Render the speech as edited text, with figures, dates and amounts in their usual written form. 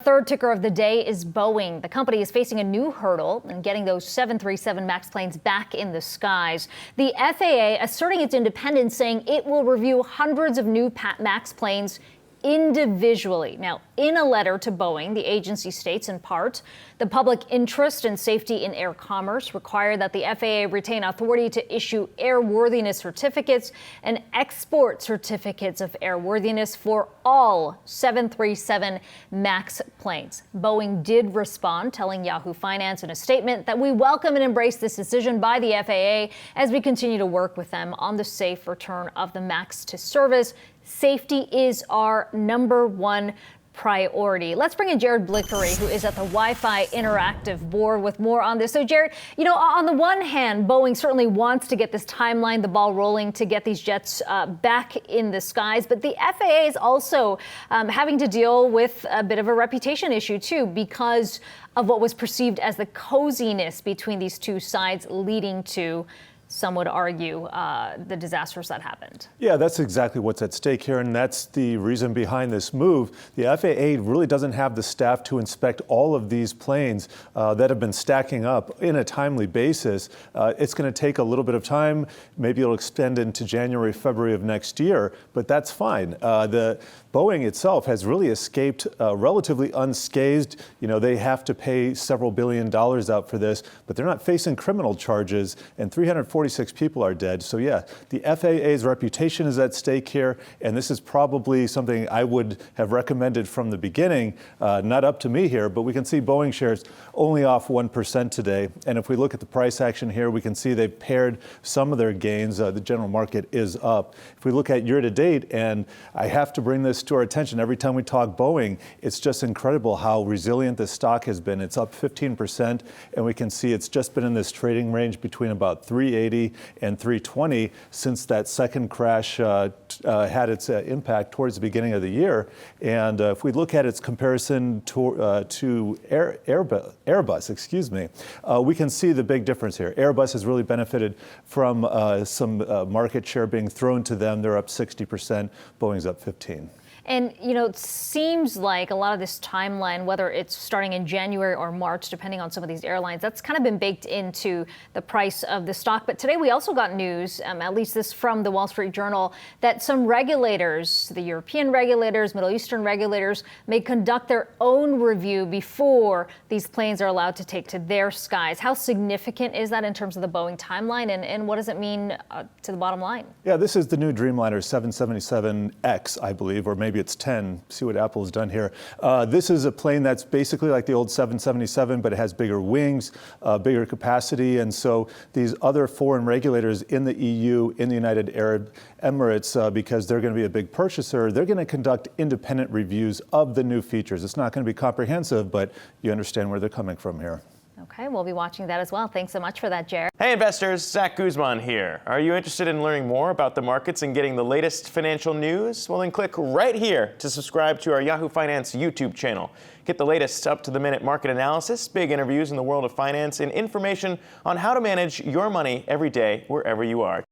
Third ticker of the day is Boeing. The company is facing a new hurdle in getting those 737 MAX planes back in the skies. The FAA asserting its independence, saying it will review hundreds of new MAX planes individually. Now, in a letter to Boeing, the agency states in part, the public interest and safety in air commerce require that the FAA retain authority to issue airworthiness certificates and export certificates of airworthiness for all 737 MAX planes. Boeing did respond, telling Yahoo Finance in a statement that we welcome and embrace this decision by the FAA as we continue to work with them on the safe return of the MAX to service. Safety is our number one priority. Let's bring in Jared Blikre, who is at the Wi-Fi Interactive board with more on this. So Jared, on the one hand, Boeing certainly wants to get this timeline, the ball rolling to get these jets back in the skies. But the FAA is also having to deal with a bit of a reputation issue, too, because of what was perceived as the coziness between these two sides, leading to, some would argue, the disasters that happened. Yeah, that's exactly what's at stake here, and that's the reason behind this move. The FAA really doesn't have the staff to inspect all of these planes that have been stacking up in a timely basis. It's going to take a little bit of time. Maybe it'll extend into January, February of next year, but that's fine. The Boeing itself has really escaped relatively unscathed. They have to pay several $1 billion out for this, but they're not facing criminal charges, and 346 people are dead. So yeah, the FAA's reputation is at stake here, and this is probably something I would have recommended from the beginning. Not up to me here, but we can see Boeing shares only off 1% today. And if we look at the price action here, we can see they've paired some of their gains. The general market is up. If we look at year to date, and I have to bring this to our attention every time we talk Boeing, it's just incredible how resilient this stock has been. It's up 15%, and we can see it's just been in this trading range between about 380 and 320 since that second crash had its impact towards the beginning of the year. And if we look at its comparison to Airbus, we can see the big difference here. Airbus has really benefited from some market share being thrown to them. They're up 60%. Boeing's up 15%. And, it seems like a lot of this timeline, whether it's starting in January or March, depending on some of these airlines, that's kind of been baked into the price of the stock. But today we also got news, at least this from the Wall Street Journal, that some regulators, the European regulators, Middle Eastern regulators, may conduct their own review before these planes are allowed to take to their skies. How significant is that in terms of the Boeing timeline, and what does it mean to the bottom line? Yeah, this is the new Dreamliner 777X, I believe, or maybe it's 10. See what Apple has done here. This is a plane that's basically like the old 777, but it has bigger wings, bigger capacity. And so these other foreign regulators in the EU, in the United Arab Emirates, because they're going to be a big purchaser, they're going to conduct independent reviews of the new features. It's not going to be comprehensive, but you understand where they're coming from here. Okay, we'll be watching that as well. Thanks so much for that, Jared. Hey investors, Zach Guzman here. Are you interested in learning more about the markets and getting the latest financial news? Well, then click right here to subscribe to our Yahoo Finance YouTube channel. Get the latest up-to-the-minute market analysis, big interviews in the world of finance, and information on how to manage your money every day wherever you are.